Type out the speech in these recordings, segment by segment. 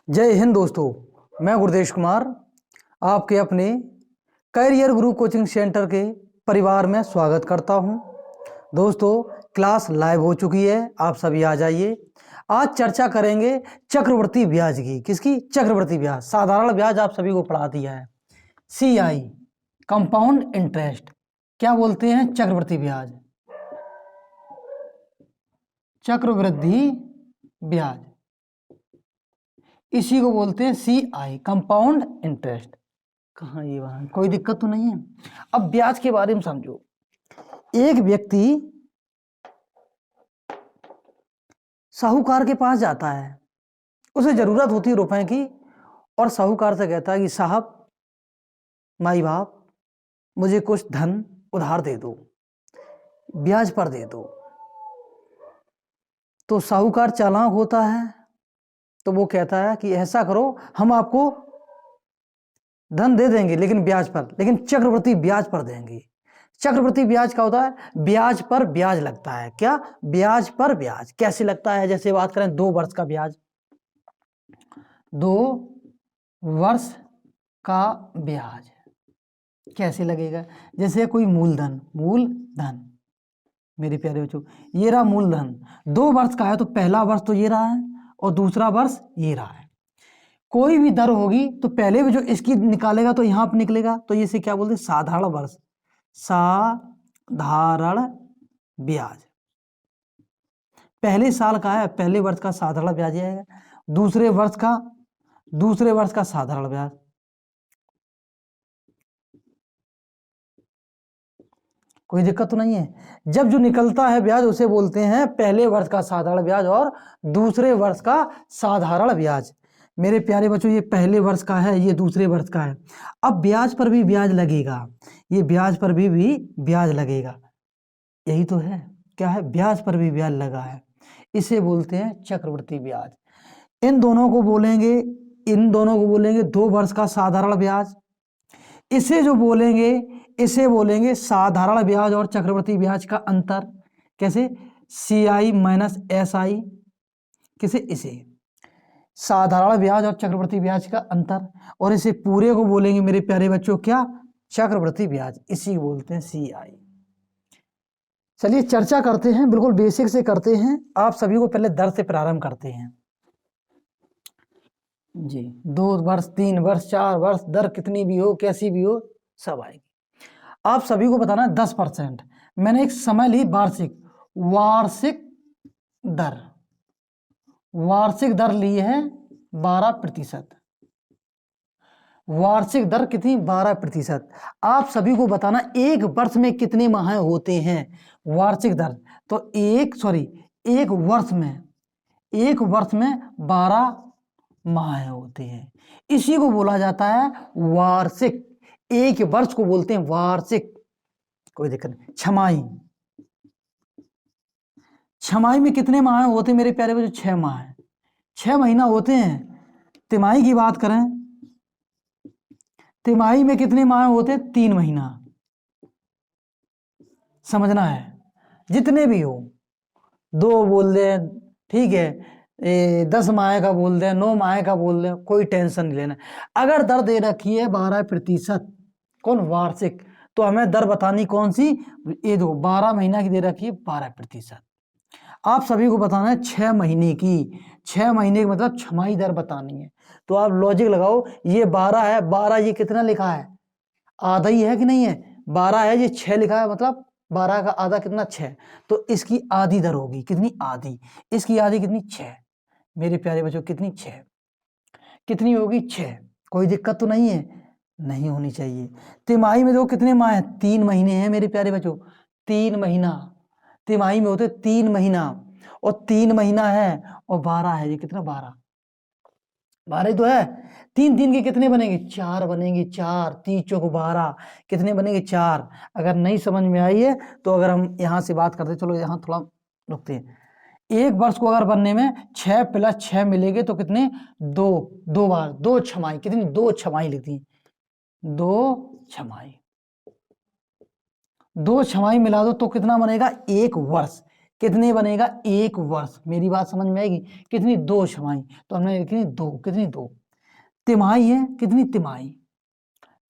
जय हिंद दोस्तों, मैं गुरदेश कुमार आपके अपने करियर गुरु कोचिंग सेंटर के परिवार में स्वागत करता हूं। दोस्तों, क्लास लाइव हो चुकी है, आप सभी आ जाइए। आज चर्चा करेंगे चक्रवृद्धि ब्याज की। किसकी? चक्रवृद्धि ब्याज। साधारण ब्याज आप सभी को पढ़ा दिया है। CI कंपाउंड इंटरेस्ट क्या बोलते हैं? चक्रवृद्धि ब्याज। चक्रवृद्धि ब्याज इसी को बोलते हैं CI कंपाउंड इंटरेस्ट। कहाँ ये वहां कोई दिक्कत तो नहीं है। अब ब्याज के बारे में समझो। एक व्यक्ति साहूकार के पास जाता है, उसे जरूरत होती है रुपए की, और साहूकार से कहता है कि साहब, माई बाप, मुझे कुछ धन उधार दे दो, ब्याज पर दे दो। तो साहूकार चालाक होता है, तो वो कहता है कि ऐसा करो, हम आपको धन दे देंगे लेकिन ब्याज पर, लेकिन चक्रवृद्धि ब्याज पर देंगे। चक्रवृद्धि ब्याज क्या होता है? ब्याज पर ब्याज लगता है। क्या? ब्याज पर ब्याज। कैसे लगता है? जैसे बात करें 2 वर्ष का ब्याज, 2 वर्ष का ब्याज कैसे लगेगा? जैसे कोई मूलधन मेरे प्यारे बच्चों, ये रहा मूलधन, 2 वर्ष का है, तो पहला वर्ष तो ये रहा है और दूसरा वर्ष ये रहा है। कोई भी दर होगी तो पहले भी जो इसकी निकालेगा तो यहां पर निकलेगा, तो इसे क्या बोलते हैं? साधारण वर्ष, साधारण ब्याज। पहले साल का है, पहले वर्ष का साधारण ब्याज आएगा, दूसरे वर्ष का साधारण ब्याज। कोई दिक्कत तो नहीं है। जब जो निकलता है ब्याज उसे बोलते हैं पहले वर्ष का साधारण ब्याज और दूसरे वर्ष का साधारण ब्याज। मेरे प्यारे बच्चों, ये पहले वर्ष का है, ये दूसरे वर्ष का है। अब ब्याज पर भी ब्याज लगेगा, ये ब्याज पर भी ब्याज लगेगा। यही तो है। क्या है? ब्याज पर भी ब्याज लगा है, इसे बोलते हैं चक्रवृद्धि ब्याज। इन दोनों को बोलेंगे 2 वर्ष का साधारण ब्याज। इसे बोलेंगे साधारण ब्याज और चक्रवृद्धि ब्याज का अंतर। कैसे? CI minus SI। किसे? इसे साधारण ब्याज और चक्रवृद्धि ब्याज का अंतर, और इसे पूरे को बोलेंगे मेरे प्यारे बच्चों क्या? चक्रवृद्धि ब्याज। इसी को बोलते हैं CI। चलिए चर्चा करते हैं, बिल्कुल बेसिक से करते हैं। आप सभी को पहले दर से प्रारंभ करते हैं जी। 2 वर्ष, 3 वर्ष, 4 वर्ष, दर कितनी भी हो, कैसी भी हो, सब आएगी। आप सभी को बताना है 10%। मैंने एक समय ली वार्षिक दर ली है 12%। वार्षिक दर कितनी? 12%। आप सभी को बताना एक वर्ष में कितने माह होते हैं? वार्षिक दर तो एक वर्ष में 12 माह होते हैं, इसी को बोला जाता है वार्षिक। एक वर्ष को बोलते हैं वार्षिक। कोई दिक्कत नहीं। छमाही में कितने माह होते हैं मेरे प्यारे बच्चों? 6 माह, 6 महीना होते हैं। तिमाही की बात करें, तिमाही में कितने माह होते हैं? 3 महीना। समझना है, जितने भी हो, 2 बोल दें, ठीक है, 10 माह का बोल दें, 9 माह का बोल दें, कोई टेंशन नहीं लेना। अगर दर दे रखी है 12%, कौन? वार्षिक, तो हमें दर बतानी कौन सी? ये दो 12 महीना की दे रखी है 12%। आप सभी को बताना है 6 महीने की। 6 महीने की मतलब छमाही दर बतानी है। तो आप लॉजिक लगाओ, ये 12 है, 12 ये कितना लिखा है? आधा ही है कि नहीं है? 12 है, ये 6 लिखा है, मतलब 12 का आधा कितना? 6। तो इसकी आधी दर होगी। कितनी? आधी। इसकी आधी कितनी? 6। मेरे प्यारे बच्चों, कितनी? 6। कितनी होगी? 6। कोई दिक्कत तो नहीं है? नहीं होनी चाहिए। तिमाही में देखो कितने माह है? 3 महीने हैं मेरे प्यारे बच्चों। 3 महीना तिमाही में होते 3 महीना, और 3 महीना है और 12 है, ये कितना? 12 ही तो है। 3 के कितने बनेंगे? 4 बनेंगे। 4 3 चौक 12, कितने बनेंगे? 4। अगर नहीं समझ में आई है तो अगर हम यहाँ से बात करते, चलो यहाँ थोड़ा रुकते हैं। एक वर्ष को अगर बनने में 6 + 6 मिलेंगे तो कितने? 2 बार 2 छमाही। कितनी? 2 छमाही लिखती है। 2 छमाही, 2 छमाही मिला दो तो कितना बनेगा? 1 वर्ष। कितने बनेगा, 1 वर्ष। मेरी बात समझ में आएगी। कितनी, 2 छमाही, तो हमने लिखी 2, कितनी 2। तिमाही है, कितनी तिमाही,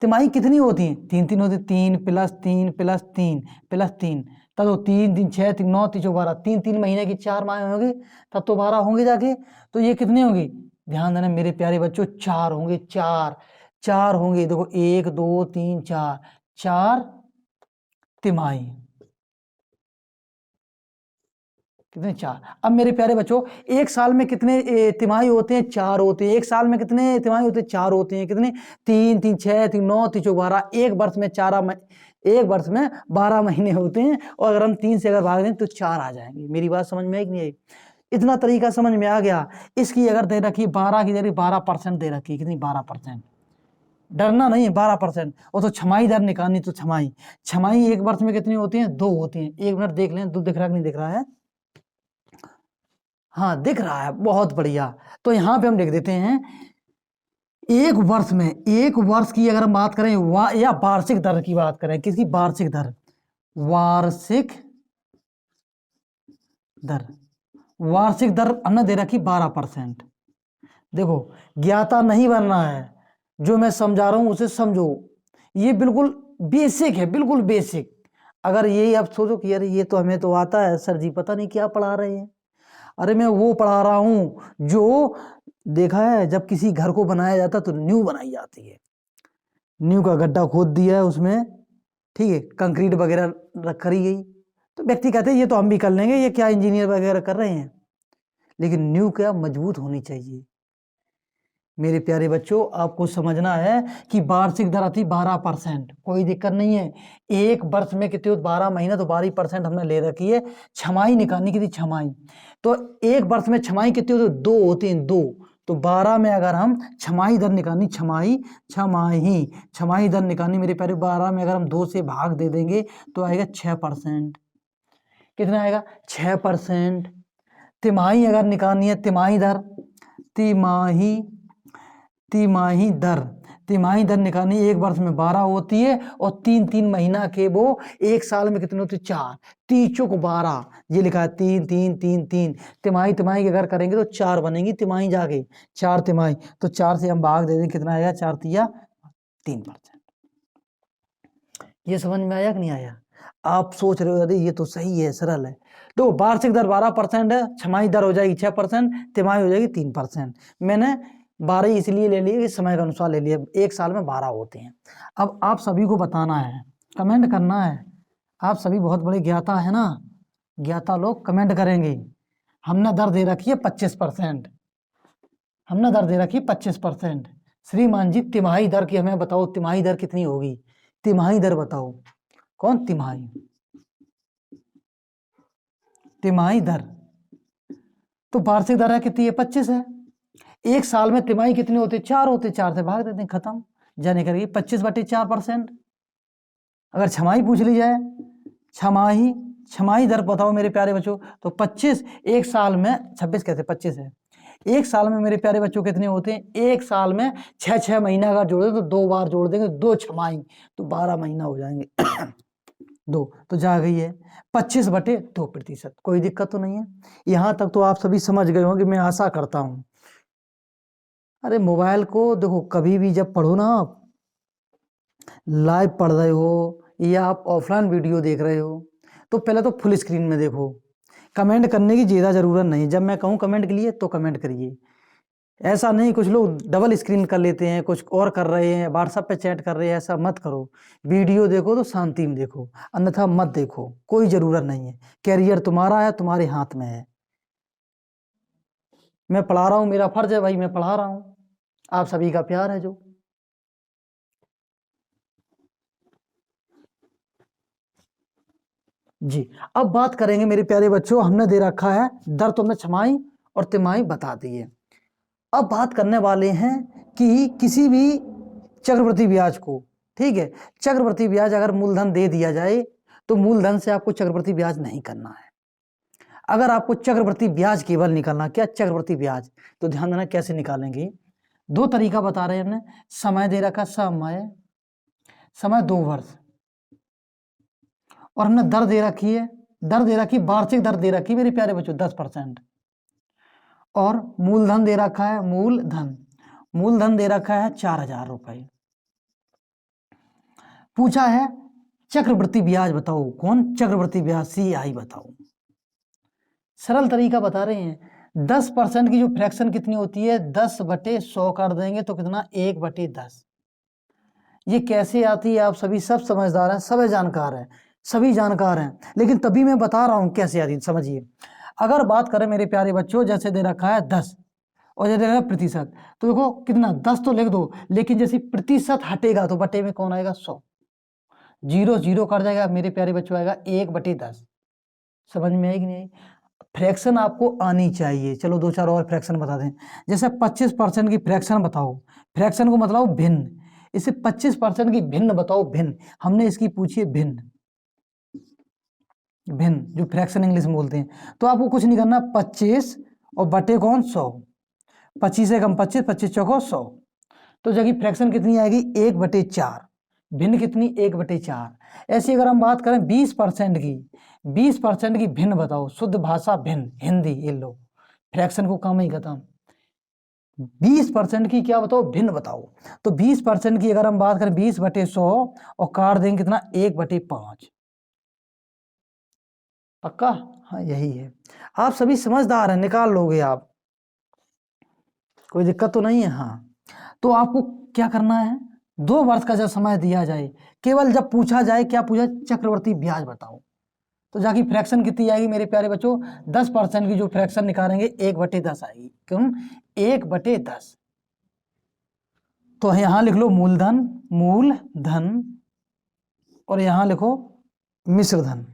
तिमाही कितनी होती है, 3 होती, 3 + 3 + 3 + 3, तब तो 3 3 6 3 9 3 12, 3 महीने की 4 माह होंगे, तब तो 12 होंगे जाके। तो ये कितने होंगे, ध्यान देना मेरे प्यारे बच्चों, 4 होंगे, 4 होंगे। देखो 1 2 3 4, 4 तिमाही, कितने, 4। अब मेरे प्यारे बच्चों, एक साल में कितने तिमाही होते हैं, 4 होते हैं। एक साल में कितने तिमाही होते हैं, 4 होते हैं। कितने, 3 3 6 3 9 3 12, एक वर्ष में 12 महीने होते हैं। और अगर हम 3 से अगर भाग दें तो 4 आ जाएंगे। मेरी बात समझ में आई कि नहीं आई? इतना तरीका समझ में आ गया। इसकी अगर दे रखी 12 की, दे रखी 12% दे रखी, कितनी, 12%। डरना नहीं है, 12%। और तो छमाही दर निकालनी, तो छमाही एक वर्ष में कितनी होती है, 2 होती है। 1 मिनट देख लें, 2 दिख रहा है कि नहीं दिख रहा है, हाँ दिख रहा है, बहुत बढ़िया। तो यहां पे हम लिख देते हैं, एक वर्ष की अगर हम बात करें या वार्षिक दर की बात करें, किसकी, वार्षिक दर, वार्षिक दर, वार्षिक दर हमने दे रखी 12%। देखो ज्ञाता नहीं बनना है, जो मैं समझा रहा हूं उसे समझो। ये बिल्कुल बेसिक है, बिल्कुल बेसिक। अगर यही आप सोचो कि यार ये तो हमें तो आता है सर जी, पता नहीं क्या पढ़ा रहे हैं। अरे मैं वो पढ़ा रहा हूं जो, देखा है जब किसी घर को बनाया जाता तो नींव बनाई जाती है, नींव का गड्ढा खोद दिया है उसमें, ठीक है, कंक्रीट वगैरह रख करी गई, तो व्यक्ति कहते हैं ये तो हम भी कर लेंगे, ये क्या इंजीनियर वगैरह कर रहे हैं। लेकिन नींव क्या मजबूत होनी चाहिए। मेरे प्यारे बच्चों, आपको समझना है कि वार्षिक दर आती 12%, कोई दिक्कत नहीं है। एक वर्ष में कितने, 12 महीना, तो 12% हमने ले रखी है। छमाही निकालनी की थी, छमाही, तो एक वर्ष में छमाही कितनी होती है, 2 होती हैं, 2। तो 12 में अगर हम छमाही दर निकालनी, छमाही दर निकालनी मेरे प्यारे, 12 में अगर हम 2 से भाग दे देंगे तो आएगा 6%। कितना आएगा, 6%। तिमाही अगर निकालनी है, तिमाही दर, तिमाही दर निकालनी, एक वर्ष में 12 होती है, और 3 महीना के वो एक साल में कितने होते, 4, 3 चौक 12, ये लिखा है 3 3 3 3। तिमाही की अगर करेंगे तो 4 बनेगी तिमाही जाके, 4 तिमाही, तो 4 से हम भाग दे दें, कितना आएगा, 4 तिया 3%। ये समझ में आया कि नहीं आया? आप सोच रहे हो अरे ये तो सही है, सरल है। तो वार्षिक दर 12% है, छमाही दर हो जाएगी 6%, तिमाही हो जाएगी 3%। मैंने 12 इसलिए ले लिए कि समय के अनुसार ले लिए, एक साल में 12 होते हैं। अब आप सभी को बताना है, कमेंट करना है। आप सभी बहुत बड़े ज्ञाता है ना, ज्ञाता लोग कमेंट करेंगे। हमने दर दे रखी है 25%, हमने दर दे रखी 25%। श्रीमान जी तिमाही दर की हमें बताओ, तिमाही दर कितनी होगी, तिमाही दर बताओ। कौन, तिमाही दर, तो वार्षिक दर है कितनी है, 25 है। एक साल में तिमाही कितनी होती है, 4 होते, 4 से भाग देते हैं, खत्म, जाने करिए 25/4%। अगर छमाही पूछ ली जाए, छमाही दर बताओ मेरे प्यारे बच्चों, तो 25, एक साल में 26 कैसे, 25 है। एक साल में मेरे प्यारे बच्चों कितने होते हैं, एक साल में 6 महीना अगर जोड़े तो 2 बार जोड़ देंगे, 2 छमाही, तो 12 महीना हो जाएंगे। 2 तो जा गई है, 25/2%। कोई दिक्कत तो नहीं है, यहां तक तो आप सभी समझ गए होंगे, मैं आशा करता हूं। अरे मोबाइल को देखो, कभी भी जब पढ़ो ना, आप लाइव पढ़ रहे हो या आप ऑफलाइन वीडियो देख रहे हो, तो पहले तो फुल स्क्रीन में देखो। कमेंट करने की ज़्यादा ज़रूरत नहीं, जब मैं कहूँ कमेंट के लिए तो कमेंट करिए। ऐसा नहीं, कुछ लोग डबल स्क्रीन कर लेते हैं, कुछ और कर रहे हैं, व्हाट्सएप पे चैट कर रहे हैं, ऐसा मत करो। वीडियो देखो तो शांति में देखो, अन्यथा मत देखो, कोई ज़रूरत नहीं है। कैरियर तुम्हारा है, तुम्हारे हाथ में है। मैं पढ़ा रहा हूँ, मेरा फर्ज है भाई, मैं पढ़ा रहा हूँ, आप सभी का प्यार है जो। जी, अब बात करेंगे मेरे प्यारे बच्चों, हमने दे रखा है दर, तो हमने छमाही और तिमाही बता दी है। अब बात करने वाले हैं कि किसी भी चक्रवृद्धि ब्याज को, ठीक है, चक्रवृद्धि ब्याज अगर मूलधन दे दिया जाए तो मूलधन से आपको चक्रवृद्धि ब्याज नहीं करना है। अगर आपको चक्रवृद्धि ब्याज केवल निकालना, क्या चक्रवृद्धि ब्याज, तो ध्यान देना कैसे निकालेंगे। 2 तरीका बता रहे हैं हमने, समय दे रखा, समय 2 वर्ष, और हमने दर दे रखी है दर दे रखी, वार्षिक दर दे रखी मेरे प्यारे बच्चों 10%। और मूलधन दे रखा है, मूलधन दे रखा है 4,000 रुपए। पूछा है चक्रवृद्धि ब्याज बताओ, कौन चक्रवृद्धि ब्याज, CI बताओ। सरल तरीका बता रहे हैं, 10% की जो फ्रैक्शन कितनी होती है, 10/100 कर देंगे तो कितना, 1/10। ये कैसे आती है, आप सभी सब समझदार हैं, सभी जानकार हैं, सभी जानकार हैं, लेकिन तभी मैं बता रहा हूं कैसे आती है, समझिए। अगर बात करें मेरे प्यारे बच्चों, जैसे दे रखा है 10 और ये दे रखा है प्रतिशत, तो देखो कितना, 10 तो लिख दो, लेकिन जैसे प्रतिशत हटेगा तो बटे में कौन आएगा, 100। 0 0 कर जाएगा मेरे प्यारे बच्चों, आएगा 1/10। समझ में आएगी नहीं? फ्रैक्शन आपको आनी चाहिए। चलो 2-4 और फ्रैक्शन बता दें। जैसे 25% की फ्रैक्शन बताओ, फ्रैक्शन को मतलब भिन्न, इसे 25% की भिन्न बताओ, भिन्न, हमने इसकी पूछी है भिन्न, जो फ्रैक्शन इंग्लिश में बोलते हैं। तो आपको कुछ नहीं करना, 25 और बटे कौन, 100, 25 से कम 25, 25 चौको 100, तो जगह फ्रैक्शन कितनी आएगी, 1/4, भिन्न कितनी, 1/4। ऐसी अगर हम बात करें 20% की, 20% की भिन्न बताओ, शुद्ध भाषा भिन्न, हिंदी, ये लो, फ्रैक्शन को काम ही खत्म। 20% की क्या बताओ, भिन्न बताओ। तो 20% की अगर हम बात करें 20/100 और काट देंगे कितना, 1/5। पक्का? हाँ यही है। आप सभी समझदार हैं, निकाल लोगे आप, कोई दिक्कत तो नहीं है। हाँ, तो आपको क्या करना है, 2 वर्ष का जब समय दिया जाए, केवल जब पूछा जाए, क्या पूछा, चक्रवर्ती ब्याज बताओ, तो जाके फ्रैक्शन कितनी आएगी मेरे प्यारे बच्चों, 10% की जो फ्रैक्शन निकालेंगे 1/10 आएगी। क्यों, 1/10। तो यहां लिख लो मूलधन, और यहां लिखो मिश्रधन।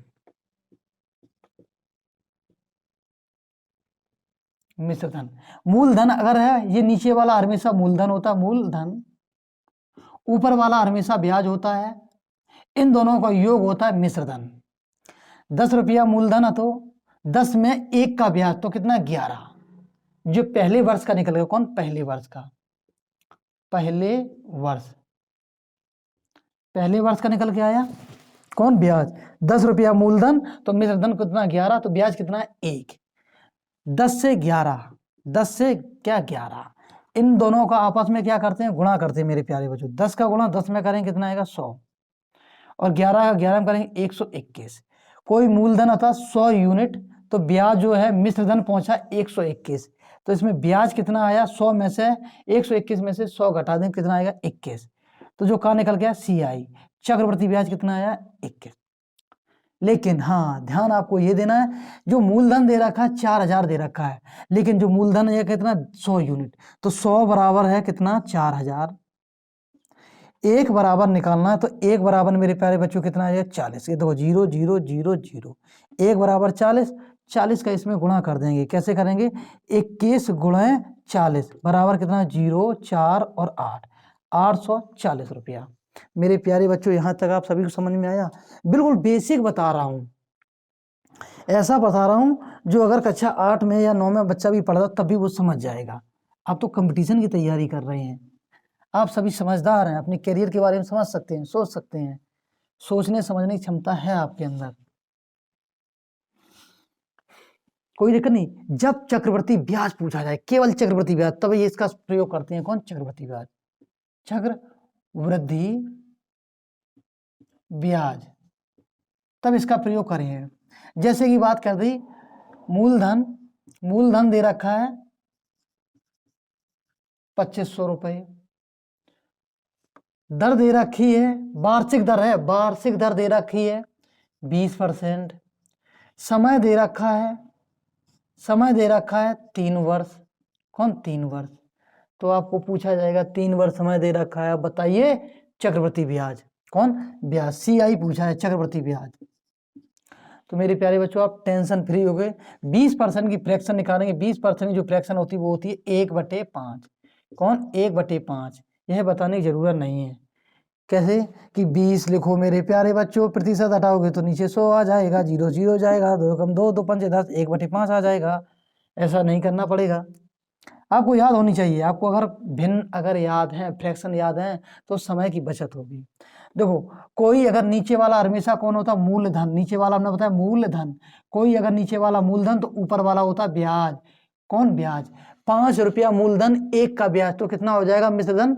मूलधन अगर है, ये नीचे वाला हमेशा मूलधन होता है, मूलधन, ऊपर वाला हमेशा ब्याज होता है, इन दोनों का योग होता है मिश्रधन। 10 रुपया मूलधन है तो 10 में 1 का ब्याज, तो कितना, 11, जो पहले वर्ष का निकल गया। कौन, पहले वर्ष का, पहले वर्ष का निकल के आया कौन, ब्याज। 10 रुपया मूलधन तो मिश्रधन कितना, 11, तो ब्याज कितना, 1। 10 से 11, 10 से क्या, 11, इन दोनों का आपस में क्या करते हैं, गुणा करते हैं मेरे प्यारे बच्चों। 10 का गुणा 10 में करेंगे कितना आएगा, 100, और 11 का 11 में करेंगे 121। कोई मूलधन आता 100 यूनिट, तो ब्याज जो है मिश्रधन पहुंचा 121, तो इसमें ब्याज कितना आया, 100 में से 121 में से 100 घटा दें, कितना आएगा, 21। तो जो कहाँ निकल गया, CI, चक्रवर्ती ब्याज कितना आया, 21। लेकिन हाँ, ध्यान आपको ये देना है, जो मूलधन दे रखा है 4,000 दे रखा है, लेकिन जो मूलधन है कितना, 100 यूनिट, तो 100 बराबर है कितना, 4,000। 1 बराबर निकालना है, तो 1 बराबर मेरे प्यारे बच्चों कितना है, 40। ये देखो 0 0 0 0, 1 बराबर 40, 40 का इसमें गुणा कर देंगे। कैसे करेंगे, 21 गुणे 40 बराबर कितना, 0 4 और 8, 840 रुपया। मेरे प्यारे बच्चों, यहाँ तक आप सभी को समझ में आया? बिल्कुल बेसिक बता रहा हूँ, ऐसा बता रहा हूँ जो अगर कक्षा 8 में या 9 में बच्चा भी पढ़ता तब भी वो समझ जाएगा। आप तो कंपटीशन की तैयारी कर रहे हैं, आप सभी समझदार हैं, अपने करियर के बारे में समझ सकते हैं, सोच सकते हैं, सोचने समझने की क्षमता है आपके अंदर, कोई दिक्कत नहीं। जब चक्रवर्ती ब्याज पूछा जाए, केवल चक्रवर्ती ब्याज, तब ये इसका प्रयोग करते हैं। कौन, चक्रवर्ती ब्याज, चक्रवृद्धि ब्याज, तब इसका प्रयोग करें। जैसे कि बात कर दी, मूलधन दे रखा है 2500 रुपए, दर दे रखी है, वार्षिक दर है, वार्षिक दर दे रखी है 20%, समय दे रखा है, 3 वर्ष। कौन, 3 वर्ष। तो आपको पूछा जाएगा 3 वर्ष समय दे रखा है, बताइए चक्रवृद्धि ब्याज, कौन, ब्याज, CI पूछा है, चक्रवृद्धि ब्याज। तो मेरे प्यारे बच्चों, आप टेंशन फ्री हो गए। 20% की फ्रैक्शन निकालेंगे, 20% की जो फ्रैक्शन होती है वो होती है 1/5। कौन, 1/5, यह बताने की जरूरत नहीं है। कैसे कि 20 लिखो मेरे प्यारे बच्चों, प्रतिशत हटाओगे तो नीचे 100 आ जाएगा, 0 0 जाएगा, 2 कम 2, 2 5 10, 1/5 आ जाएगा। ऐसा नहीं करना पड़ेगा, आपको याद होनी चाहिए। आपको अगर भिन्न अगर याद है, फ्रैक्शन याद है, तो समय की बचत होगी। देखो कोई अगर नीचे वाला हमेशा कौन होता है, मूलधन। नीचे वाला हमने बताया मूलधन। कोई अगर नीचे वाला मूलधन तो ऊपर वाला होता है ब्याज। कौन? ब्याज। 5 रुपया मूलधन, 1 का ब्याज, तो कितना हो जाएगा मिश्रधन?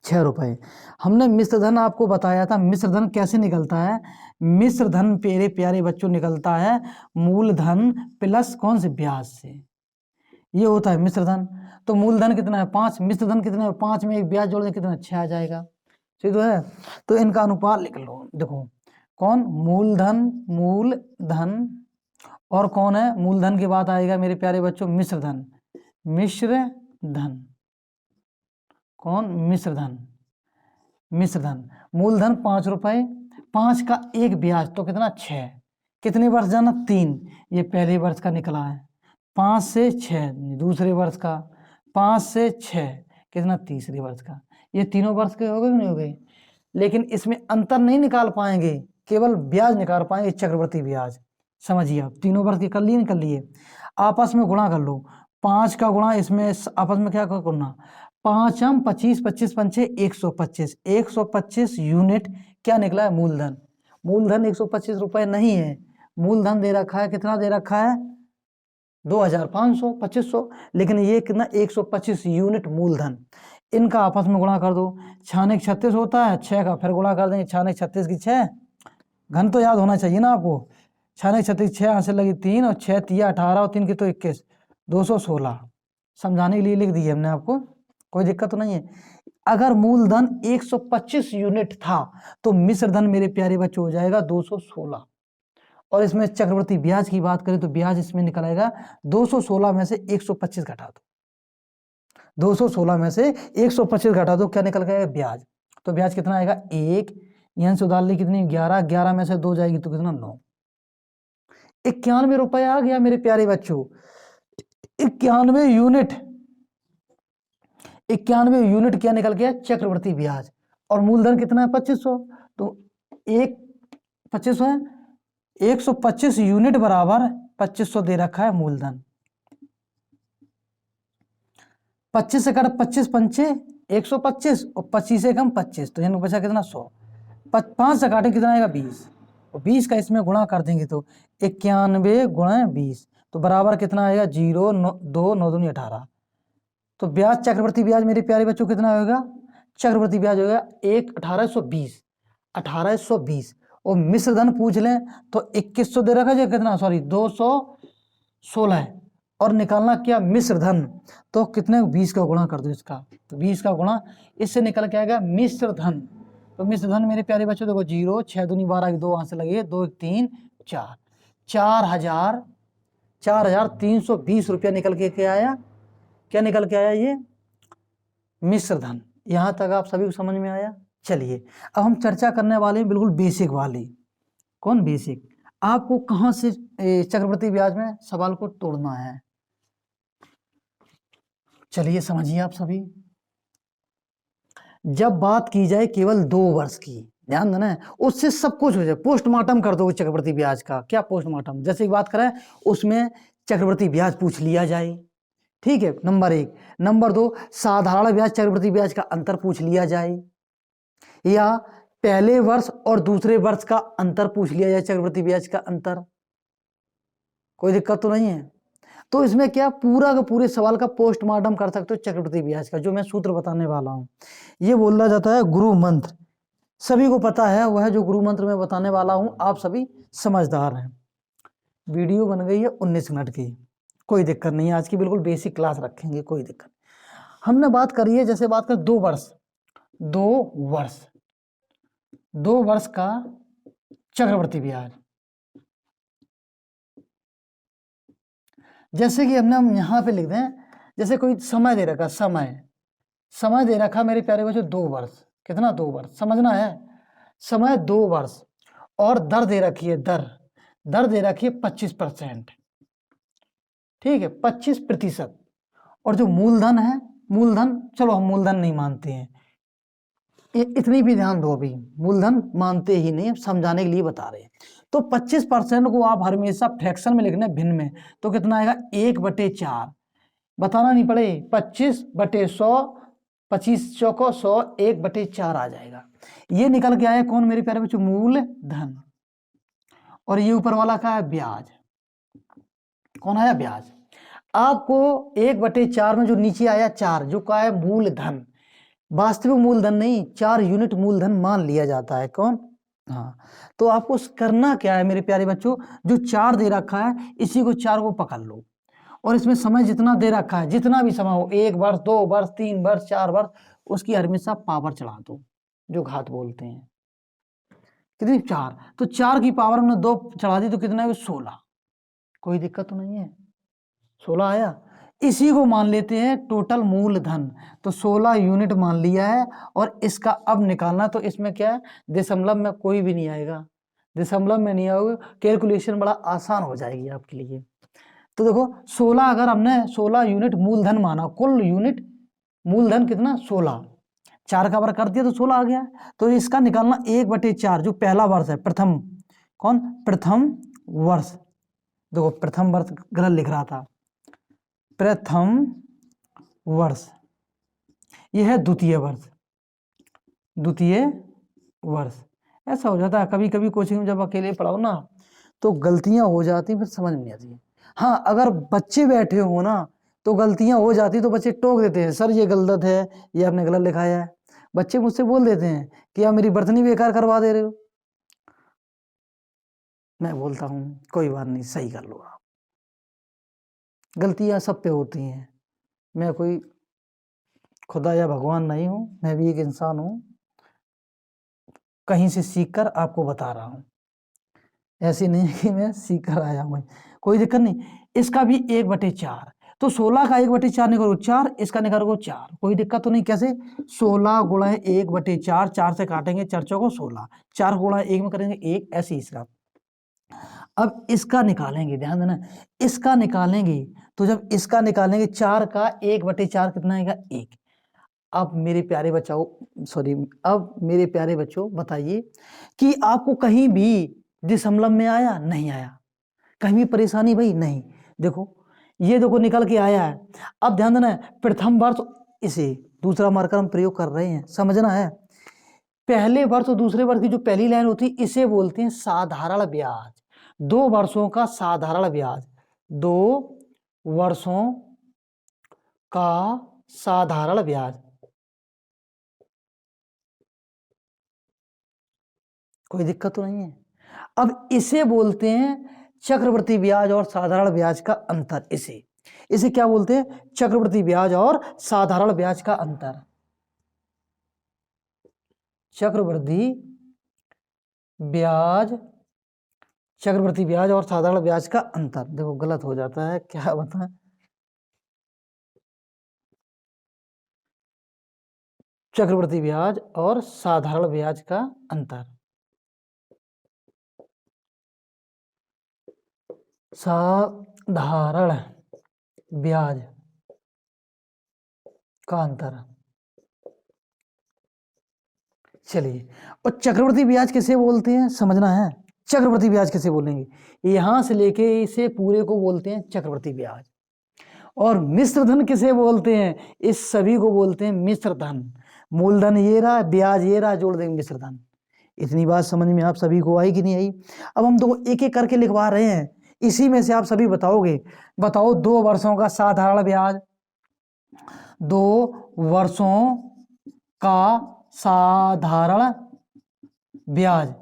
6 रुपए। हमने मिश्रधन आपको बताया था, मिश्रधन कैसे निकलता है। मिश्रधन मेरे प्यारे बच्चों निकलता है मूलधन प्लस कौन से? ब्याज से। ये होता है मिश्रधन। तो मूलधन कितना है? 5। मिश्रधन कितना है? 5 में एक ब्याज जोड़ दें कितना? 6 आ जाएगा। ठीक तो है। तो इनका अनुपात लिख लो। देखो कौन? मूलधन, मूलधन, और कौन है? मूलधन के बाद आएगा मेरे प्यारे बच्चों मिश्रधन। मिश्रधन कौन? मिश्रधन। मिश्रधन मूलधन 5 रुपए, 5 का 1 ब्याज, तो कितना? 6। कितने वर्ष जाना? 3। ये पहले वर्ष का निकला है। 5 से 6 दूसरे वर्ष का, 5 से 6 कितना? तीसरे वर्ष का। ये तीनों वर्ष के हो गए नहीं हो गए? लेकिन इसमें अंतर नहीं निकाल पाएंगे, केवल ब्याज निकाल पाएंगे, चक्रवृद्धि ब्याज। समझिए आप, तीनों वर्ष के कर लिए, निकल लिए। आपस में गुणा कर लो। 5 का गुणा इसमें आपस में क्या करना? 5 हम 25, 25 पंचे 125, 125 यूनिट क्या निकला है? मूलधन। मूलधन 125 रुपए नहीं है, मूलधन दे रखा है, कितना दे रखा है? 2500, 2500, लेकिन ये कितना? 125 यूनिट मूलधन। इनका आपस में गुणा कर दो। 6 36 होता है, 6 का फिर गुणा कर देंगे। 6 36 की 6, घन तो याद होना चाहिए ना आपको। 6 36, 6 यहाँ से लगी 3, और 6 3 18, और 3 की तो 21, 216। समझाने के लिए लिख दी है हमने आपको, कोई दिक्कत तो नहीं है। अगर मूलधन 125 यूनिट था तो मिश्रधन मेरे प्यारे बच्चों हो जाएगा 216। और इसमें चक्रवृद्धि ब्याज की बात करें तो ब्याज इसमें निकल आएगा 216 में से 125 घटा दो। 216 में से 125 घटा दो, क्या निकल गया? ब्याज। तो ब्याज कितना आएगा? 1। यहां से उधार ली कितनी? 11। 11 में से 2 जाएगी तो कितना? 9। 91 रुपए आ गया मेरे प्यारे बच्चों। 91 यूनिट, 91 यूनिट क्या निकल गया? चक्रवृद्धि ब्याज। और मूलधन कितना है? 2500। तो 2500 है, 125 यूनिट बराबर 2500 दे रखा है मूलधन। 25 से कट 25 पंचे 125, और 25 से कम 25, तो बचा कितना? 100। 5 से काटे कितना आएगा? 20। और 20 का इसमें गुणा कर देंगे तो 91 गुणा 20, तो बराबर कितना आएगा? 0 2 9 दूनी 18। तो ब्याज, चक्रवृद्धि ब्याज मेरे प्यारे बच्चों कितना होगा? चक्रवृद्धि ब्याज होगा 1820, 1820। और मिश्रधन पूछ लें तो 2100 दे रखा है, कितना? सॉरी 216, और निकालना क्या? मिश्रधन। तो कितने? 20 का गुणा कर दो इसका, तो 20 का गुणा इससे निकल के आएगा मिश्रधन। तो मिश्रधन मेरे प्यारे बच्चों देखो 0 6 दूनी 12, 2 वहां से लगे, 2 3 4, 4320 रुपया निकल के क्या आया? क्या निकल के आया? ये मिश्रधन। यहां तक आप सभी को समझ में आया? चलिए अब हम चर्चा करने वाले हैं बिल्कुल बेसिक वाली। कौन? बेसिक। आपको कहां से चक्रवृद्धि ब्याज में सवाल को तोड़ना है। चलिए समझिए आप सभी। जब बात की जाए केवल 2 वर्ष की, ध्यान देना, उससे सब कुछ हो जाए। पोस्टमार्टम कर दो चक्रवृद्धि ब्याज का। क्या पोस्टमार्टम? जैसे बात करें उसमें चक्रवृद्धि ब्याज पूछ लिया जाए, ठीक है, नंबर 1। नंबर 2, साधारण ब्याज चक्रवृद्धि ब्याज का अंतर पूछ लिया जाए, या पहले वर्ष और दूसरे वर्ष का अंतर पूछ लिया जाए, चक्रवृद्धि ब्याज का अंतर। कोई दिक्कत तो नहीं है? तो इसमें क्या पूरा का पूरे सवाल का पोस्टमार्टम कर सकते हो चक्रवृद्धि ब्याज का। जो मैं सूत्र बताने वाला हूं ये बोला जाता है गुरु मंत्र। सभी को पता है वह जो गुरु मंत्र मैं बताने वाला हूं, आप सभी समझदार हैं। वीडियो बन गई है 19 मिनट की, कोई दिक्कत नहीं है। आज की बिल्कुल बेसिक क्लास रखेंगे, कोई दिक्कत। हमने बात करी है, जैसे बात कर 2 वर्ष, 2 वर्ष का चक्रवृद्धि ब्याज। जैसे कि हमने हम यहां पे लिख दें, जैसे कोई समय दे रखा, समय दे रखा मेरे प्यारे बच्चों 2 वर्ष। कितना? 2 वर्ष, समझना है। समय 2 वर्ष, और दर दे रखी है, दर दे रखी है 25%, ठीक है, 25%। और जो मूलधन है, मूलधन चलो हम मूलधन नहीं मानते हैं, इतनी भी ध्यान दो, अभी मूलधन मानते ही नहीं, समझाने के लिए बता रहे हैं। तो 25% को आप हमेशा फ्रैक्शन में लिखना है, भिन्न में। तो कितना आएगा? 1/4। बताना नहीं पड़े, 25/100, 25 चौको 100, 1/4 आ जाएगा। ये निकल के आया कौन मेरे प्यारे बच्चों, मूलधन। और ये ऊपर वाला क्या है, ब्याज। कौन आया, ब्याज। आपको 1/4 में जो नीचे आया 4, जो क्या है, मूलधन। वास्तविक मूलधन नहीं, 4 यूनिट मूलधन मान लिया जाता है। कौन, हाँ। तो आपको करना क्या है मेरे प्यारे बच्चों, जो 4 दे रखा है इसी को 4 को पकड़ लो, और इसमें समय जितना दे रखा है, जितना भी समय हो, 1 वर्ष, 2 वर्ष, 3 वर्ष, 4 वर्ष, उसकी हमेशा पावर चढ़ा दो, जो घात बोलते हैं। कितनी, 4, तो 4 की पावर हमने 2 चढ़ा दी तो कितना है, 16। कोई दिक्कत तो नहीं है, 16 आया। इसी को मान लेते हैं टोटल मूलधन। तो 16 यूनिट मान लिया है, और इसका अब निकालना, तो इसमें क्या है, दशमलव में कोई भी नहीं आएगा, दशमलव में नहीं आएगा, कैलकुलेशन बड़ा आसान हो जाएगी आपके लिए। तो देखो 16, अगर हमने 16 यूनिट मूलधन माना, कुल यूनिट मूलधन कितना, 16, 4 का वर्ग कर दिया तो 16 आ गया। तो इसका निकालना 1/4, जो पहला वर्ष है, प्रथम, कौन, प्रथम वर्ष। देखो प्रथम वर्ष गलत लिख रहा था, प्रथम वर्ष, यह है द्वितीय वर्ष, द्वितीय वर्ष। ऐसा हो जाता है कभी कभी कोचिंग में, जब अकेले पढ़ाओ ना तो गलतियां हो जाती, फिर समझ नहीं आती। हाँ, अगर बच्चे बैठे हो ना तो गलतियां हो जाती, तो बच्चे टोक देते हैं, सर ये गलत है, ये आपने गलत लिखाया है। बच्चे मुझसे बोल देते हैं कि आप मेरी बर्तनी बेकार करवा दे रहे हो। मैं बोलता हूँ कोई बात नहीं, सही कर लो आप, गलतियां सब पे होती हैं। मैं कोई खुदा या भगवान नहीं हूं, मैं भी एक इंसान हूं, कहीं से सीखकर आपको बता रहा हूं। ऐसी नहीं है कि मैं सीख कर आया हूं, कोई दिक्कत नहीं। इसका भी 1/4, तो 16 का 1/4 निकालो 4, इसका निकालो 4, कोई दिक्कत तो नहीं। कैसे, 16 गुणा 1/4, 4 से काटेंगे, 4 चौको 16, 4 गुणा 1 में करेंगे 1, ऐसे इसका। अब इसका निकालेंगे, ध्यान देना, इसका निकालेंगे, तो जब इसका निकालेंगे 4 का 1/4 कितना आएगा, 1। अब मेरे प्यारे बच्चों, सॉरी, अब मेरे प्यारे बच्चों बताइए कि आपको कहीं भी दशमलव में आया, नहीं आया, कहीं भी परेशानी भाई, नहीं। देखो ये देखो निकल के आया है। अब ध्यान देना, प्रथम वर्ष, इसे दूसरा मार्कर हम प्रयोग कर रहे हैं, समझना है। पहले वर्ष और दूसरे वर्ष की जो पहली लाइन होती है, इसे बोलते हैं साधारण ब्याज। 2 वर्षों का साधारण ब्याज, 2 वर्षों का साधारण ब्याज, कोई दिक्कत तो नहीं है। अब इसे बोलते हैं चक्रवृद्धि ब्याज और साधारण ब्याज का अंतर। इसे क्या बोलते हैं, चक्रवृद्धि ब्याज और साधारण ब्याज का अंतर। चक्रवृद्धि ब्याज, चक्रवृद्धि ब्याज और साधारण ब्याज का अंतर। देखो गलत हो जाता है, क्या बताएं, चक्रवृद्धि ब्याज और साधारण ब्याज का अंतर, साधारण ब्याज का अंतर। चलिए, और चक्रवृद्धि ब्याज किसे बोलते हैं, समझना है। चक्रवृद्धि ब्याज किसे बोलेंगे, यहां से लेके इसे पूरे को बोलते हैं चक्रवृद्धि ब्याज। और मिश्र धन किसे बोलते हैं, इस सभी को बोलते हैं मिश्र धन। मूलधन ये रहा, ब्याज ये रहा, जोड़ देंगे मिश्र धन। इतनी बात समझ में आप सभी को आई कि नहीं आई। अब हम दो एक एक करके लिखवा रहे हैं, इसी में से आप सभी बताओगे। बताओ 2 वर्षों का साधारण ब्याज, 2 वर्षों का साधारण ब्याज,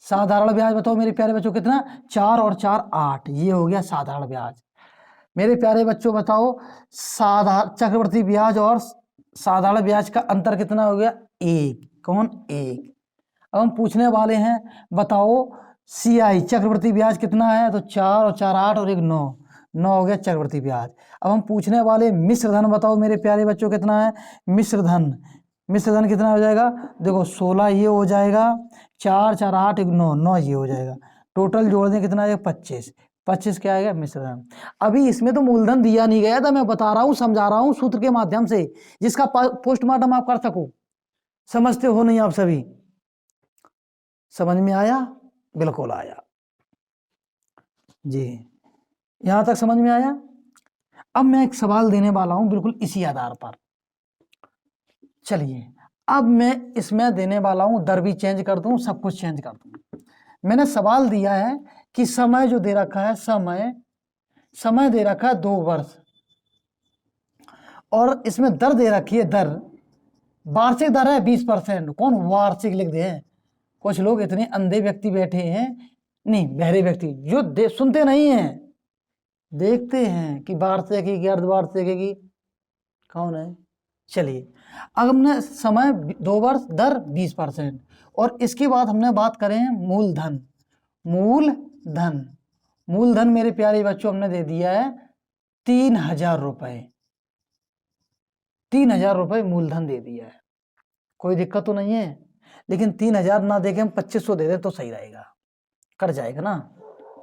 साधारण ब्याज बताओ मेरे प्यारे बच्चों कितना, 4 और 4 8, ये हो गया साधारण ब्याज। मेरे प्यारे बच्चों बताओ, चक्रवृद्धि ब्याज और साधारण ब्याज का अंतर कितना हो गया, 1। कौन, 1। अब हम पूछने वाले हैं, बताओ CI चक्रवृद्धि ब्याज कितना है, तो 4 और 4 8 और 1 9, 9 हो गया चक्रवृद्धि ब्याज। अब हम पूछने वाले मिश्र धन बताओ मेरे प्यारे बच्चों कितना है, मिश्र धन, मिश्र धन कितना हो जाएगा, देखो 16 ये हो जाएगा, 4 4 8 1 9, 9 ये हो जाएगा, टोटल जोड़ दें कितना आएगा, 25, 25 क्या आएगा, मिश्र धन। अभी इसमें तो मूलधन दिया नहीं गया था, मैं बता रहा हूं, समझा रहा हूं सूत्र के माध्यम से, जिसका पोस्टमार्टम आप कर सको। समझते हो नहीं आप सभी, समझ में आया, बिल्कुल आया जी, यहां तक समझ में आया। अब मैं एक सवाल देने वाला हूं बिल्कुल इसी आधार पर। चलिए अब मैं इसमें देने वाला हूं, दर भी चेंज कर दूं, सब कुछ चेंज कर दूं। मैंने सवाल दिया है कि समय जो दे रखा है, समय दे रखा है 2 वर्ष, और इसमें दर दे रखी है, दर वार्षिक दर है 20%। कौन वार्षिक लिख दे? कुछ लोग इतने अंधे व्यक्ति बैठे हैं, नहीं बहरे व्यक्ति, जो सुनते नहीं हैं, देखते हैं कि वार्षिक की अर्धवार्षिक की कौन है। चलिए अब हमने समय 2 वर्ष, दर 20%, और इसके बाद हमने बात करें मूलधन। मूलधन मेरे प्यारे बच्चों हमने दे दिया है 3000 रुपए। 3000 रुपए मूलधन दे दिया है, कोई दिक्कत तो नहीं है। लेकिन 3000 ना देके हम 2500 दे दें तो सही रहेगा, कर जाएगा ना।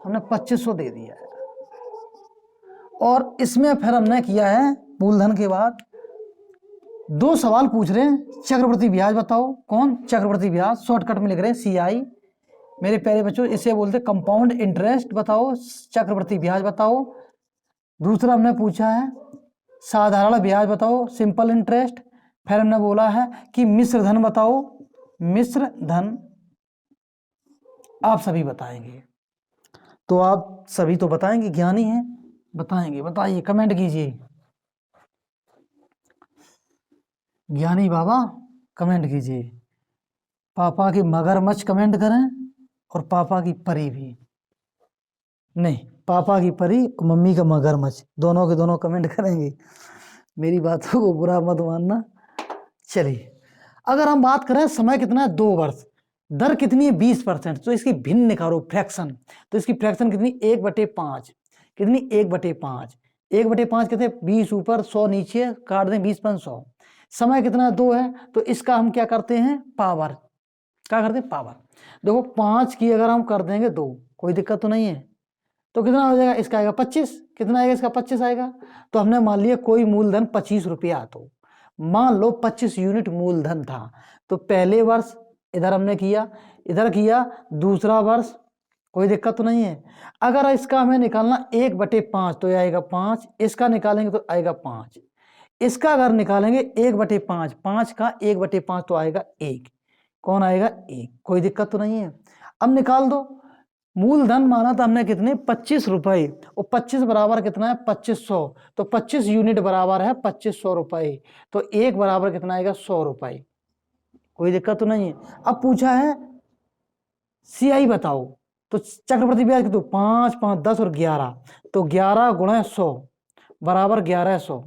हमने 2500 दे दिया है, और इसमें फिर हमने किया है मूलधन के बाद 2 सवाल पूछ रहे हैं। चक्रवृद्धि ब्याज बताओ। कौन? चक्रवृद्धि ब्याज, शॉर्टकट में लिख रहे हैं CI। मेरे प्यारे बच्चों इसे बोलते कंपाउंड इंटरेस्ट बताओ, चक्रवृद्धि ब्याज बताओ। दूसरा हमने पूछा है साधारण ब्याज बताओ, सिंपल इंटरेस्ट। फिर हमने बोला है कि मिश्र धन बताओ, मिश्र धन। आप सभी बताएंगे, तो आप सभी तो बताएंगे, ज्ञानी हैं, बताएंगे। बताइए, कमेंट कीजिए, ज्ञानी बाबा कमेंट कीजिए। पापा की मगरमच्छ कमेंट करें, और पापा की परी भी नहीं, पापा की परी मम्मी का मगरमच्छ, दोनों के दोनों कमेंट करेंगे। मेरी बातों को बुरा मत मानना। चलिए अगर हम बात करें समय कितना है 2 वर्ष, दर कितनी है 20%, तो इसकी भिन्न निकालो फ्रैक्शन। तो इसकी फ्रैक्शन कितनी? 1/5। कितनी? 1/5। 1/5 कितने? 20 ऊपर 100 नीचे, काट दें 20 × 100। समय कितना 2 है, तो इसका हम क्या करते हैं? पावर। क्या करते हैं? पावर। देखो 5 की अगर हम कर देंगे 2, कोई दिक्कत तो नहीं है, तो कितना हो जाएगा? इसका आएगा 25। कितना आएगा इसका? 25 आएगा। तो हमने मान लिया कोई मूलधन 25 रुपया, तो मान लो 25 यूनिट मूलधन था, तो पहले वर्ष इधर हमने किया, इधर किया, दूसरा वर्ष, कोई दिक्कत तो नहीं है। अगर इसका हमें निकालना 1/5, तो आएगा 5। इसका निकालेंगे तो आएगा 5। इसका अगर निकालेंगे 1/5, 5 का 1/5 तो आएगा 1। कौन आएगा? 1। कोई दिक्कत तो नहीं है। अब निकाल दो। मूलधन माना था हमने कितने? 25 रुपए, और 25 बराबर कितना है? 2500। तो 25 यूनिट बराबर है 2500 रुपए, तो 1 बराबर कितना आएगा? 100 रुपए। कोई दिक्कत तो नहीं है। अब पूछा है CI बताओ, तो चक्रवृद्धि ब्याज कितना? 5, 5, 10 और 11, तो 11 × 100 बराबर 1100।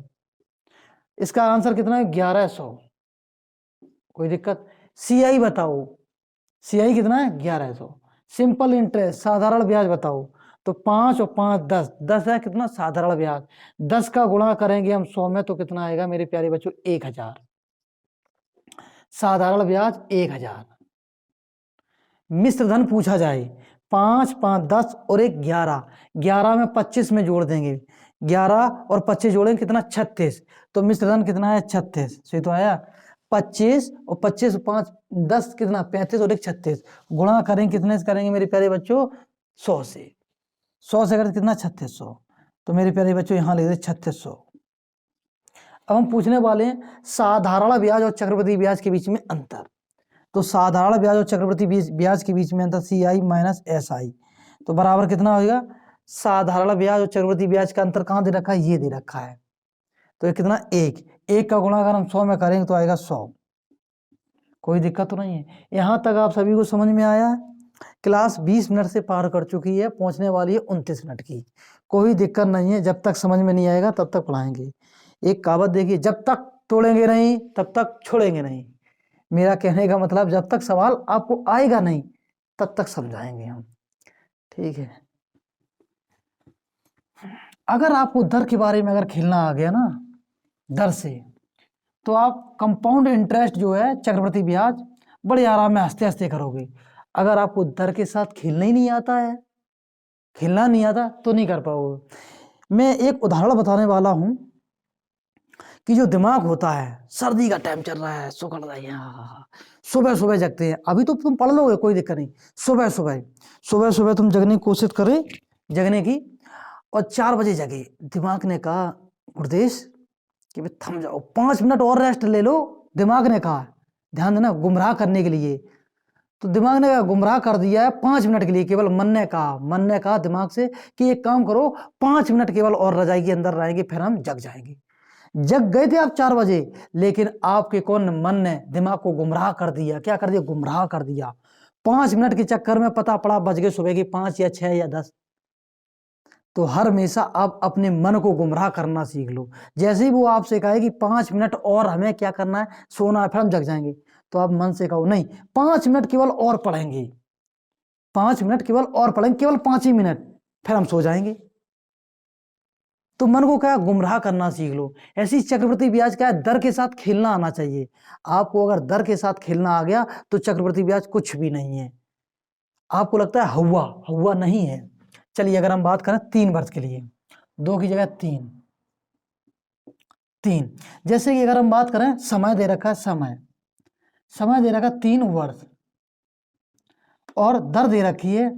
इसका आंसर कितना है? 1100। कोई दिक्कत? CI बताओ, CI कितना है? 1100। सिंपल इंटरेस्ट, साधारण ब्याज बताओ, तो 5 और 5 10, 10 है कितना? साधारण ब्याज। 10 का गुणा करेंगे हम 100 में, तो कितना आएगा मेरे प्यारे बच्चों? 1000। साधारण ब्याज 1000। मिश्र धन पूछा जाए, 5, 5, 10 और 1 11, 11 में 25 में जोड़ देंगे, 11 और 25 जोड़ेंगे कितना? 36। तो मिश्र धन कितना है? 36। सही तो आया। 25 और 25, 5, 10 कितना? 35 और 1 36। गुणा करेंगे कितने से करेंगे मेरे प्यारे बच्चों? 100 से। 100 से अगर कितना? 3600। तो मेरे प्यारे बच्चों यहाँ लिख दे 3600। अब हम पूछने वाले हैं साधारण ब्याज और चक्रवृद्धि ब्याज के बीच में अंतर। तो साधारण ब्याज और चक्रवृद्धि ब्याज के बीच में अंतर CI - SI, तो बराबर कितना होगा? साधारण ब्याज और चक्रवृद्धि ब्याज का अंतर कहाँ दे रखा है? ये दे रखा है, तो ये कितना? 1 का गुणा अगर हम 100 में करेंगे तो आएगा 100। कोई दिक्कत तो नहीं है। यहाँ तक आप सभी को समझ में आया? क्लास 20 मिनट से पार कर चुकी है, पहुंचने वाली है 29 मिनट की। कोई दिक्कत नहीं है, जब तक समझ में नहीं आएगा तब तक पढ़ाएंगे। एक कहावत देखिए, जब तक तोड़ेंगे नहीं तब तक छोड़ेंगे नहीं। मेरा कहने का मतलब जब तक सवाल आपको आएगा नहीं तब तक समझाएंगे हम, ठीक है। अगर आपको दर के बारे में अगर खेलना आ गया ना, दर से, तो आप कंपाउंड इंटरेस्ट जो है, चक्रवृद्धि ब्याज, बड़े आराम में हंसते हंसते करोगे। अगर आपको दर के साथ खेलना ही नहीं आता है, खेलना नहीं आता, तो नहीं कर पाओगे। मैं एक उदाहरण बताने वाला हूं कि जो दिमाग होता है, सर्दी का टाइम चल रहा है, सुखड़ रहा है, सुबह सुबह जगते हैं। अभी तो तुम पढ़ लोगे, कोई दिक्कत नहीं। सुबह सुबह तुम जगने की कोशिश करें, जगने की, और 4 बजे जगे। दिमाग ने कहा गुरुदेश कि भाई थम जाओ, 5 मिनट और रेस्ट ले लो, दिमाग ने कहा। ध्यान देना, गुमराह करने के लिए। तो दिमाग ने गुमराह कर दिया है 5 मिनट के लिए, केवल मन ने कहा दिमाग से कि एक काम करो, 5 मिनट केवल और रजाई के अंदर रहेंगे, फिर हम जग जाएंगे। जग गए थे आप 4 बजे, लेकिन आपके कौन, मन ने दिमाग को गुमराह कर दिया। क्या कर दिया? गुमराह कर दिया। 5 मिनट के चक्कर में पता पड़ा बज गए सुबह के 5 या 6 या 10। तो हर हमेशा आप अपने मन को गुमराह करना सीख लो। जैसे ही वो आपसे कहे कि 5 मिनट और हमें क्या करना है, सोना है, फिर हम जग जाएंगे, तो आप मन से कहो नहीं, 5 मिनट केवल और पढ़ेंगे, 5 मिनट केवल और पढ़ेंगे, केवल 5 ही मिनट, फिर हम सो जाएंगे। तो मन को क्या, गुमराह करना सीख लो। ऐसी चक्रवृद्धि ब्याज क्या है, दर के साथ खेलना आना चाहिए। आपको अगर दर के साथ खेलना आ गया तो चक्रवृद्धि ब्याज कुछ भी नहीं है। आपको लगता है हवा, हवा नहीं है। चलिए अगर हम बात करें 3 वर्ष के लिए, 2 की जगह 3, जैसे कि अगर हम बात करें, समय दे रखा है, समय दे रखा 3 वर्ष, और दर दे रखी है,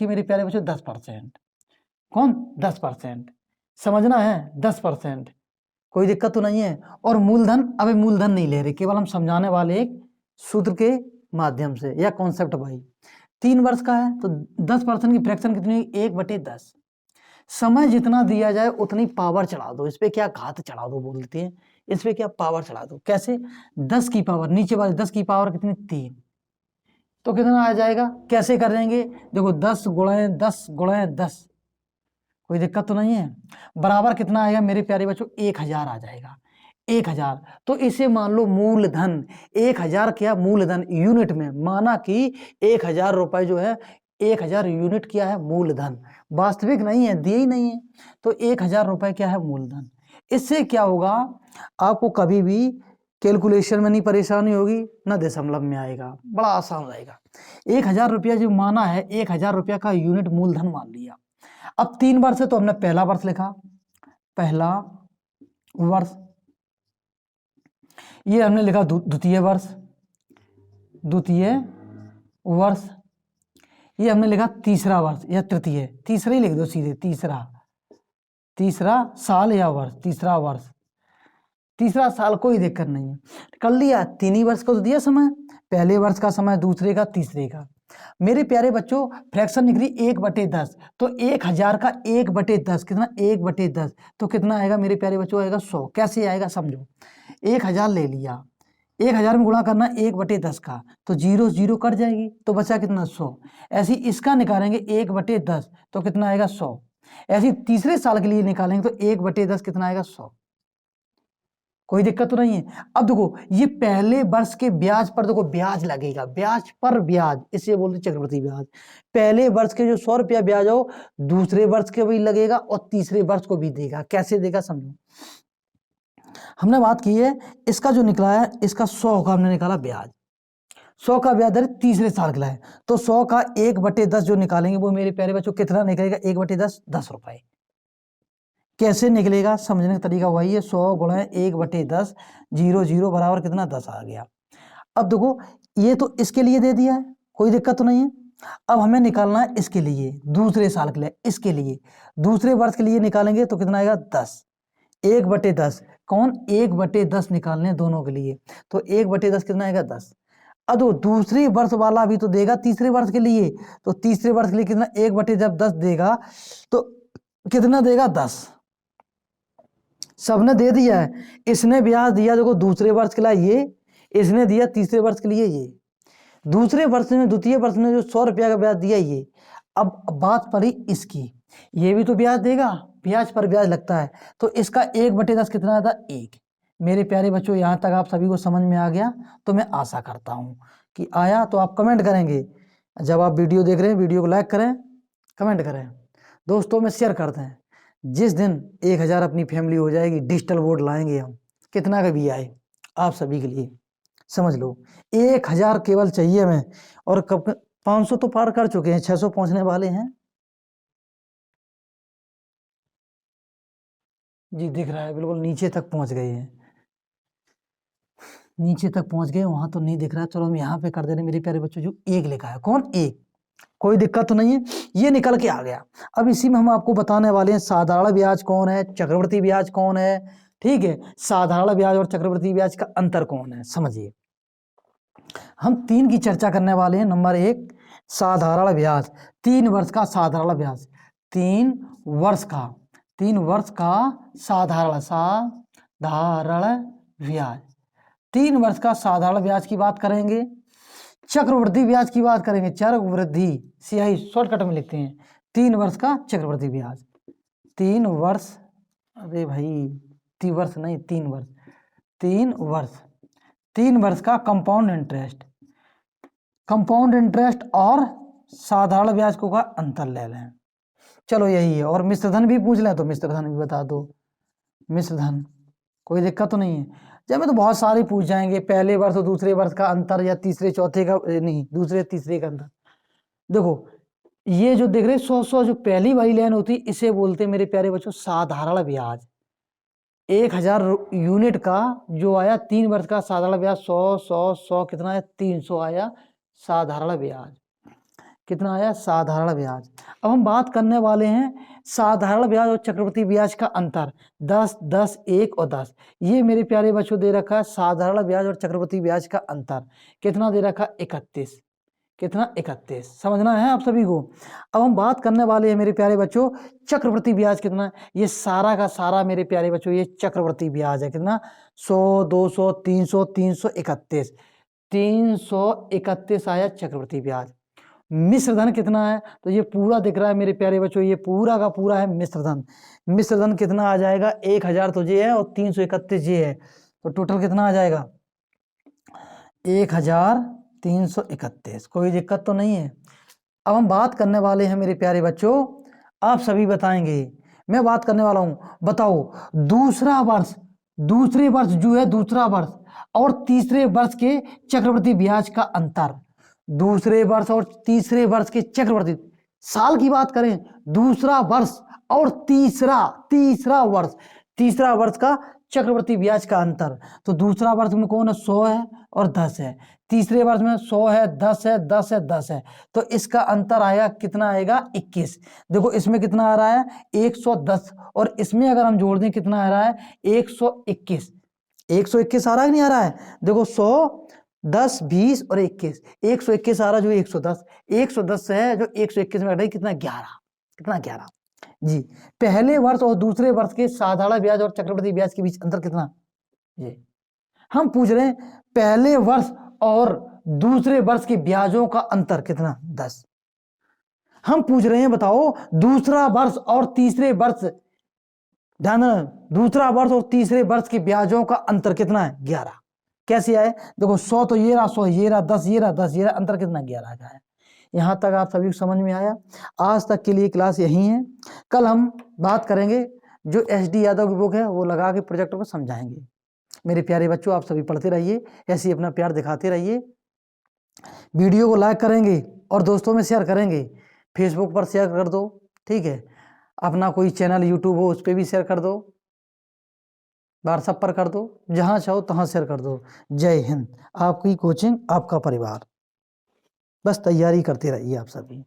मेरे प्यारे बच्चों 10%। कौन? 10%। समझना है, 10%, कोई दिक्कत तो नहीं है। और मूलधन, अबे मूलधन नहीं ले रहे, केवल हम समझाने वाले एक सूत्र के माध्यम से या कॉन्सेप्ट भाई। 3 वर्ष का है तो 10% की फ्रैक्शन कितनी? 1/10। समय जितना दिया जाए उतनी पावर चढ़ा दो, इस पे क्या घात चढ़ा दो बोलते हैं, इस पे क्या पावर चढ़ा दो। कैसे? 10 की पावर, नीचे वाले 10 की पावर कितनी? 3, तो कितना आ जाएगा? कैसे करेंगे? देखो 10 गुणे 10 गुणे 10, कोई दिक्कत तो नहीं है। बराबर कितना आएगा मेरे प्यारे बच्चों? 1000 आ जाएगा। 1000, तो इसे मान लो मूलधन। 1000 क्या? मूलधन, यूनिट में माना कि 1000 रुपए जो है, 1000 यूनिट क्या है? मूलधन। वास्तविक नहीं है, दिए ही नहीं है, तो 1000 रुपए क्या है? मूलधन। इससे क्या होगा, आपको कभी भी कैलकुलेशन में नहीं परेशानी होगी, ना दशमलव में आएगा, बड़ा आसान रहेगा। 1000 रुपया जो माना है, 1000 रुपया का यूनिट मूलधन मान लिया। अब 3 वर्ष है तो हमने पहला वर्ष लिखा, पहला वर्ष, ये हमने लिखा द्वितीय वर्ष, द्वितीय वर्ष, ये हमने लिखा तीसरा वर्ष या तृतीय, तीसरा ही लिख दो सीधे, तीसरा साल या वर्ष, तीसरा वर्ष, तीसरा साल, कोई दिक्कत नहीं है, कर लिया। 3 ही वर्ष को तो दिया समय, पहले वर्ष का समय, दूसरे का, तीसरे का। मेरे प्यारे बच्चों फ्रैक्शन निकली 1/10, तो 1000 का 1/10 कितना? 1/10, तो कितना आएगा मेरे प्यारे बच्चों? आएगा 100। कैसे आएगा समझो, 1000 ले लिया, 1000 में गुणा करना 1/10 का, तो 0 0 कट जाएगी, तो बचा कितना? 100। ऐसे इसका निकालेंगे 1/10, तो कितना आएगा? 100। ऐसे तीसरे साल के लिए निकालेंगे तो 1/10 कितना आएगा? 100। कोई दिक्कत तो नहीं है। अब देखो ये पहले वर्ष के ब्याज पर देखो ब्याज लगेगा, ब्याज पर ब्याज, इसे बोलते चक्रवृद्धि ब्याज। पहले वर्ष के जो 100 रुपया ब्याज हो, दूसरे वर्ष के भी लगेगा और तीसरे वर्ष को भी देगा। कैसे देगा समझो, हमने बात की है, इसका जो निकला है, इसका 100 का हमने निकाला ब्याज, 100 का ब्याज दर तीसरे साल का है, तो 100 का 1/10 जो निकालेंगे वो मेरे प्यारे बच्चों कितना निकलेगा? 1/10, 10 रुपए। कैसे निकलेगा समझने का तरीका वही है, 100 गुणे 1/10, 0 0 बराबर कितना? 10 आ गया। अब देखो ये तो इसके लिए दे दिया है, कोई दिक्कत तो नहीं है। अब हमें निकालना है इसके लिए, दूसरे साल के लिए, इसके लिए दूसरे वर्ष के लिए निकालेंगे तो कितना आएगा? 10, 1/10, कौन? 1/10 निकालने दोनों के लिए, तो 1/10 कितना आएगा? 10। अब दूसरे वर्ष वाला भी तो देगा तीसरे वर्ष के लिए, तो तीसरे वर्ष के लिए कितना? 1/10 देगा, तो कितना देगा? 10। सबने दे दिया है, इसने ब्याज दिया देखो दूसरे वर्ष के लिए ये, इसने दिया तीसरे वर्ष के लिए ये, दूसरे वर्ष में, द्वितीय वर्ष में जो 100 रुपया का ब्याज दिया ये। अब बात पड़ी इसकी, ये भी तो ब्याज देगा, ब्याज पर ब्याज लगता है, तो इसका 1/10 कितना आता? 1। मेरे प्यारे बच्चों यहाँ तक आप सभी को समझ में आ गया, तो मैं आशा करता हूँ कि आया, तो आप कमेंट करेंगे। जब आप वीडियो देख रहे हैं, वीडियो को लाइक करें, कमेंट करें, दोस्तों में शेयर करते हैं। जिस दिन 1000 अपनी फैमिली हो जाएगी, डिजिटल बोर्ड लाएंगे हम, कितना का भी आए आप सभी के लिए, समझ लो 1000 केवल चाहिए हमें, और कब 500 तो पार कर चुके हैं, 600 पहुंचने वाले हैं जी, दिख रहा है बिल्कुल नीचे तक पहुंच गए हैं, नीचे तक पहुंच गए, वहां तो नहीं दिख रहा है। चलो हम यहाँ पे कर दे रहे हैं मेरे प्यारे बच्चों, जो 1 लिखा है, कौन? 1, कोई दिक्कत तो नहीं है, ये निकल के आ गया। अब इसी में हम आपको बताने वाले हैं साधारण ब्याज कौन है, चक्रवृद्धि ब्याज कौन है। ठीक है, साधारण ब्याज और चक्रवृद्धि ब्याज का अंतर कौन है, समझिए। हम 3 की चर्चा करने वाले हैं। नंबर 1 साधारण ब्याज, 3 वर्ष का साधारण ब्याज, 3 वर्ष का साधारण ब्याज, 3 वर्ष का साधारण ब्याज की बात करेंगे। चक्रवृद्धि ब्याज की बात करेंगे, चक्रवृद्धि सियाही शॉर्टकट में लिखते हैं, 3 वर्ष का चक्रवृद्धि ब्याज, 3 वर्ष, अरे भाई 3 वर्ष नहीं, 3 वर्ष, 3 वर्ष का कंपाउंड इंटरेस्ट और साधारण ब्याज को का अंतर ले लें। चलो यही है। और मिश्र धन भी पूछ लें तो मिश्र धन भी बता दो, मिश्र धन कोई दिक्कत तो नहीं है। जब में तो बहुत सारे पूछ जाएंगे, पहले वर्ष और दूसरे वर्ष का अंतर या तीसरे चौथे का, नहीं दूसरे तीसरे का अंतर। देखो ये जो देख रहे 100 जो पहली वाली लाइन होती है इसे बोलते हैं मेरे प्यारे बच्चों साधारण ब्याज। 1000 यूनिट का जो आया 3 वर्ष का साधारण ब्याज 100 कितना है, 300 आया साधारण ब्याज। कितना आया, साधारण ब्याज। अब हम बात करने वाले हैं साधारण ब्याज और चक्रवृद्धि ब्याज का अंतर, 10, 10, 1 और 10। ये मेरे प्यारे बच्चों दे रखा है साधारण ब्याज और चक्रवृद्धि ब्याज का अंतर, कितना दे रखा, 31। कितना, 31। समझना है आप सभी को। अब हम बात करने वाले हैं मेरे प्यारे बच्चों चक्रवृद्धि ब्याज कितना है। ये सारा का सारा मेरे प्यारे बच्चों ये चक्रवृद्धि ब्याज है। कितना, 100, 200, 300, 331, 331 आया चक्रवृद्धि ब्याज। मिश्र धन कितना है, तो ये पूरा दिख रहा है मेरे प्यारे बच्चों, ये पूरा का पूरा है मिश्र धन। मिश्र धन कितना आ जाएगा, 1000 तो ये है और 331 ये है, तो टोटल कितना आ जाएगा, 1331। कोई दिक्कत तो नहीं है। अब हम बात करने वाले हैं मेरे प्यारे बच्चों, आप सभी बताएंगे, मैं बात करने वाला हूं, बताओ दूसरे वर्ष जो है दूसरा वर्ष और तीसरे वर्ष के चक्रवृद्धि ब्याज का अंतर। दूसरे वर्ष और तीसरे वर्ष के चक्रवृद्धि, साल की बात करें, दूसरा वर्ष और तीसरा वर्ष का चक्रवृद्धि ब्याज का अंतर। तो दूसरा वर्ष में कौन है, 100 है और 10 है, तीसरे वर्ष में 100 है, 10 है, 10 है, 10 है, तो इसका अंतर आएगा, कितना आएगा, 21। देखो इसमें कितना आ रहा है, 110, और इसमें अगर हम जोड़ दें कितना आ रहा है, 121। 121 आ रहा है, नहीं आ रहा है, देखो 100, 10, 20 और 21, 121 आ रहा, जो 110 है, जो 121 में कितना, 11। कितना, 11 जी। पहले वर्ष और दूसरे वर्ष के साधारण ब्याज और चक्रवृद्धि ब्याज के बीच अंतर कितना, ये हम पूछ रहे हैं। पहले वर्ष और दूसरे वर्ष के ब्याजों का अंतर कितना, 10। हम पूछ रहे हैं, बताओ दूसरा वर्ष और तीसरे वर्ष, ध्यान, दूसरा वर्ष और तीसरे वर्ष के ब्याजों का अंतर कितना है, 11। कैसे आए, देखो 100 तो ये रहा, 100 ये रहा, 10 ये रहा, 10 ये रहा, अंतर कितना, 11 का है। यहां तक आप सभी को समझ में आया। आज तक के लिए क्लास यही है। कल हम बात करेंगे, जो SD यादव की बुक है वो लगा के प्रोजेक्टर पर समझाएंगे। मेरे प्यारे बच्चों आप सभी पढ़ते रहिए, ऐसे ही अपना प्यार दिखाते रहिए। वीडियो को लाइक करेंगे और दोस्तों में शेयर करेंगे, फेसबुक पर शेयर कर दो, ठीक है, अपना कोई चैनल यूट्यूब हो उस पर भी शेयर कर दो, व्हाट्सएप पर कर दो, जहां चाहो तहां शेयर कर दो। जय हिंद। आपकी कोचिंग आपका परिवार, बस तैयारी करते रहिए आप सभी।